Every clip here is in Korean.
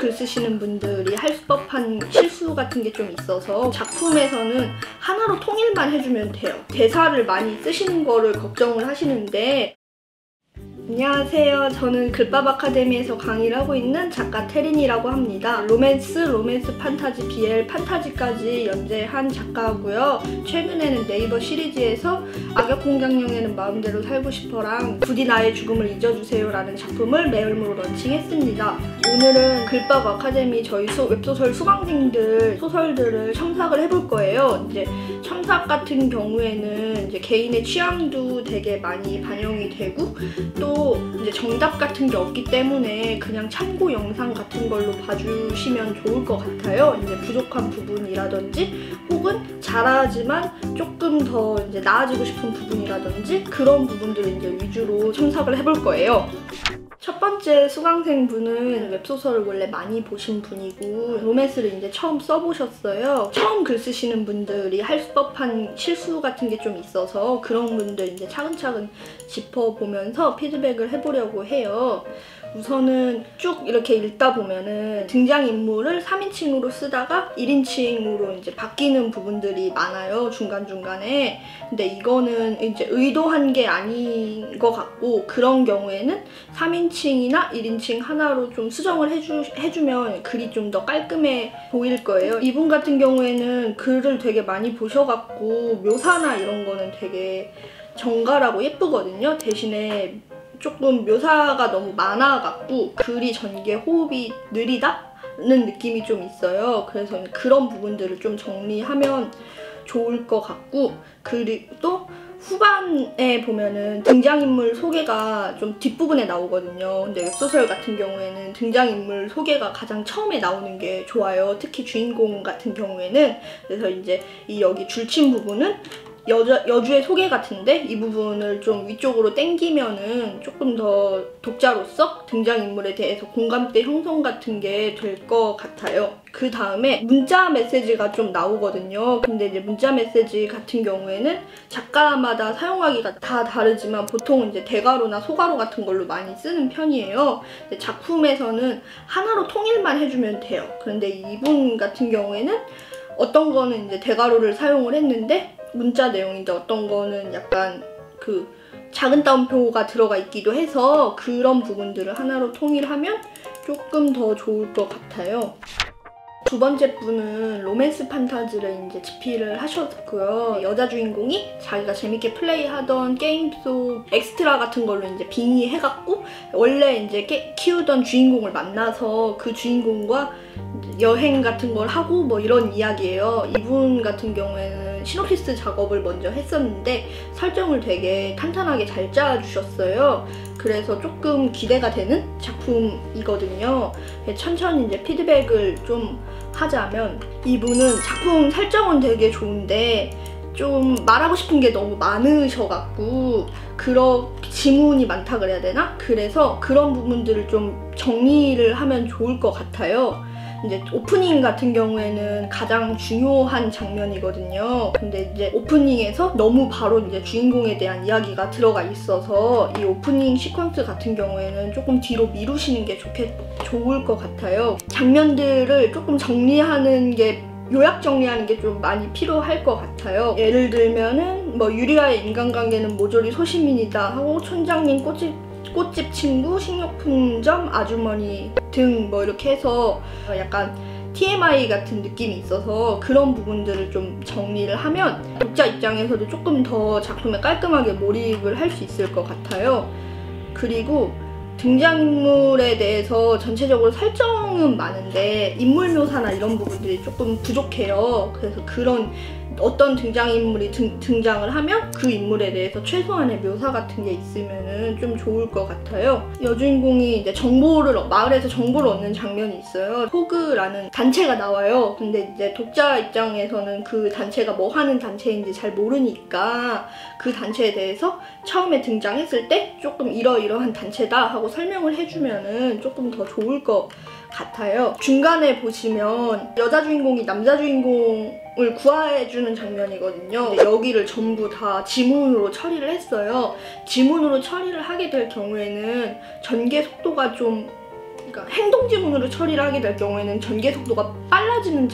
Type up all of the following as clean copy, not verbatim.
글 쓰시는 분들이 할 법한 실수 같은 게 좀 있어서 작품에서는 하나로 통일만 해주면 돼요. 대사를 많이 쓰시는 거를 걱정을 하시는데, 안녕하세요. 저는 글밥 아카데미에서 강의를 하고 있는 작가 태린이라고 합니다. 로맨스, 판타지, BL, 판타지까지 연재한 작가고요. 최근에는 네이버 시리즈에서 악역공장령에는 마음대로 살고 싶어랑 부디 나의 죽음을 잊어주세요 라는 작품을 매월무로 런칭했습니다. 오늘은 글밥 아카데미 저희 웹소설 수강생들 소설들을 첨삭을 해볼 거예요. 이제 첨삭 같은 경우에는 이제 개인의 취향도 되게 많이 반영이 되고, 또 이제 정답 같은 게 없기 때문에 그냥 참고 영상 같은 걸로 봐주시면 좋을 것 같아요. 이제 부족한 부분이라든지 혹은 잘하지만 조금 더 이제 나아지고 싶은 부분이라든지 그런 부분들을 이제 위주로 첨삭을 해볼 거예요. 첫 번째 수강생분은 웹소설을 원래 많이 보신 분이고 로맨스를 이제 처음 써보셨어요. 처음 글 쓰시는 분들이 할 법한 실수 같은 게 좀 있어서 그런 분들 이제 차근차근 짚어보면서 피드백을 해보려고 해요. 우선은 쭉 이렇게 읽다 보면은 등장인물을 3인칭으로 쓰다가 1인칭으로 이제 바뀌는 부분들이 많아요, 중간중간에. 근데 이거는 이제 의도한 게 아닌 것 같고, 그런 경우에는 3인칭이나 1인칭 하나로 좀 수정을 해주면 글이 좀 더 깔끔해 보일 거예요. 이분 같은 경우에는 글을 되게 많이 보셔갖고 묘사나 이런 거는 되게 정갈하고 예쁘거든요. 대신에 조금 묘사가 너무 많아갖고 글이 전개 호흡이 느리다는 느낌이 좀 있어요. 그래서 그런 부분들을 좀 정리하면 좋을 것 같고, 그리고 또 후반에 보면은 등장인물 소개가 좀 뒷부분에 나오거든요. 근데 웹소설 같은 경우에는 등장인물 소개가 가장 처음에 나오는 게 좋아요. 특히 주인공 같은 경우에는. 그래서 이제 이 여기 줄침 부분은 여주의 소개 같은데 이 부분을 좀 위쪽으로 당기면은 조금 더 독자로서 등장인물에 대해서 공감대 형성 같은 게 될 것 같아요. 그 다음에 문자 메시지가 좀 나오거든요. 근데 이제 문자 메시지 같은 경우에는 작가마다 사용하기가 다 다르지만 보통 이제 대괄호나 소괄호 같은 걸로 많이 쓰는 편이에요. 근데 작품에서는 하나로 통일만 해주면 돼요. 그런데 이분 같은 경우에는 어떤 거는 이제 대괄호를 사용을 했는데 문자 내용인데 어떤 거는 약간 그 작은 따옴표가 들어가 있기도 해서 그런 부분들을 하나로 통일하면 조금 더 좋을 것 같아요. 두 번째 분은 로맨스 판타지를 이제 집필을 하셨고요. 여자 주인공이 자기가 재밌게 플레이하던 게임 속 엑스트라 같은 걸로 이제 빙의해갖고 원래 이제 키우던 주인공을 만나서 그 주인공과 여행 같은 걸 하고 뭐 이런 이야기예요. 이분 같은 경우에는 시놉시스 작업을 먼저 했었는데 설정을 되게 탄탄하게 잘 짜주셨어요. 그래서 조금 기대가 되는 작품이거든요. 천천히 이제 피드백을 좀 하자면, 이분은 작품 설정은 되게 좋은데 좀 말하고 싶은 게 너무 많으셔갖고 지문이 많다 그래야 되나? 그래서 그런 부분들을 좀 정리를 하면 좋을 것 같아요. 이제 오프닝 같은 경우에는 가장 중요한 장면이거든요. 근데 이제 오프닝에서 너무 바로 이제 주인공에 대한 이야기가 들어가 있어서 이 오프닝 시퀀스 같은 경우에는 조금 뒤로 미루시는 게 좋을 것 같아요. 장면들을 조금 정리하는 게 요약 정리하는 게 좀 많이 필요할 것 같아요. 예를 들면은 뭐 유리와의 인간관계는 모조리 소시민이다 하고 촌장님 꽃집 친구, 식료품점 아주머니 등 뭐 이렇게 해서 약간 TMI 같은 느낌이 있어서 그런 부분들을 좀 정리를 하면 독자 입장에서도 조금 더 작품에 깔끔하게 몰입을 할 수 있을 것 같아요. 그리고 등장인물에 대해서 전체적으로 설정은 많은데 인물 묘사나 이런 부분들이 조금 부족해요. 그래서 그런 어떤 등장인물이 등장을 하면 그 인물에 대해서 최소한의 묘사 같은 게 있으면 좀 좋을 것 같아요. 여주인공이 이제 마을에서 정보를 얻는 장면이 있어요. 호그라는 단체가 나와요. 근데 이제 독자 입장에서는 그 단체가 뭐 하는 단체인지 잘 모르니까 그 단체에 대해서 처음에 등장했을 때 조금 이러이러한 단체다 하고 설명을 해주면은 조금 더 좋을 것 같아요. 중간에 보시면 여자 주인공이 남자 주인공을 구해주는 장면이거든요. 근데 여기를 전부 다 지문으로 처리를 했어요. 지문으로 처리를 하게 될 경우에는 전개 속도가 좀 그러니까 행동 지문으로 처리를 하게 될 경우에는 전개 속도가 빨라지는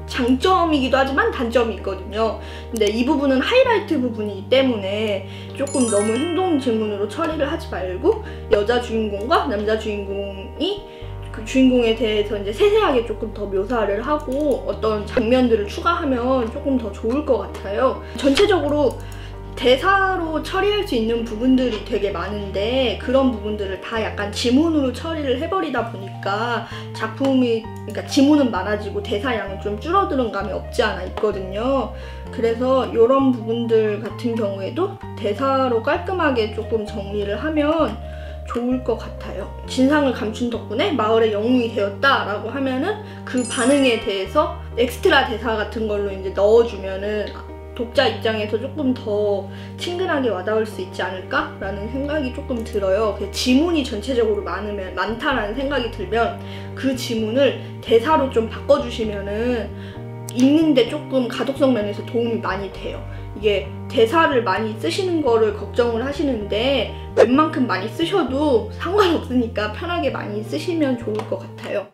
장점이기도 하지만 단점이 있거든요. 근데 이 부분은 하이라이트 부분이기 때문에 조금 너무 행동 지문으로 처리를 하지 말고 여자 주인공과 남자 주인공이 그 주인공에 대해서 이제 세세하게 조금 더 묘사를 하고 어떤 장면들을 추가하면 조금 더 좋을 것 같아요. 전체적으로 대사로 처리할 수 있는 부분들이 되게 많은데 그런 부분들을 다 약간 지문으로 처리를 해버리다 보니까 작품이, 그러니까 지문은 많아지고 대사량은 좀 줄어드는 감이 없지 않아 있거든요. 그래서 이런 부분들 같은 경우에도 대사로 깔끔하게 조금 정리를 하면 좋을 것 같아요. 진상을 감춘 덕분에 마을의 영웅이 되었다라고 하면은 그 반응에 대해서 엑스트라 대사 같은 걸로 이제 넣어주면은 독자 입장에서 조금 더 친근하게 와닿을 수 있지 않을까라는 생각이 조금 들어요. 지문이 전체적으로 많다라는 생각이 들면 그 지문을 대사로 좀 바꿔주시면은 읽는데 조금 가독성 면에서 도움이 많이 돼요. 이게 대사를 많이 쓰시는 거를 걱정을 하시는데 웬만큼 많이 쓰셔도 상관없으니까 편하게 많이 쓰시면 좋을 것 같아요.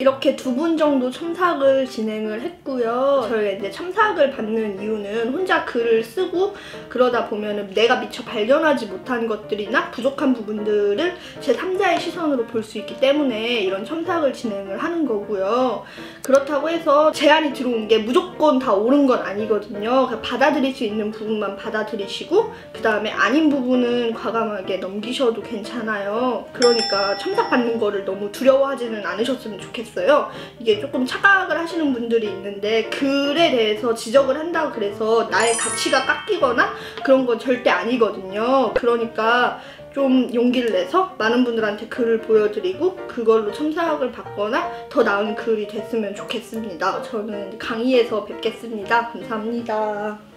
이렇게 2분 정도 첨삭을 진행을 했고요. 저희가 이제 첨삭을 받는 이유는 혼자 글을 쓰고 그러다 보면은 내가 미처 발견하지 못한 것들이나 부족한 부분들을 제 3자의 시선으로 볼 수 있기 때문에 이런 첨삭을 진행을 하는 거고요. 그렇다고 해서 제안이 들어온 게 무조건 다 옳은 건 아니거든요. 받아들일 수 있는 부분만 받아들이시고 그 다음에 아닌 부분은 과감하게 넘기셔도 괜찮아요. 그러니까 첨삭 받는 거를 너무 두려워하지는 않으셨으면 좋겠어요. 이게 조금 착각을 하시는 분들이 있는데 글에 대해서 지적을 한다고 그래서 나의 가치가 깎이거나 그런 건 절대 아니거든요. 그러니까 좀 용기를 내서 많은 분들한테 글을 보여드리고 그걸로 첨삭을 받거나 더 나은 글이 됐으면 좋겠습니다. 저는 강의에서 뵙겠습니다. 감사합니다.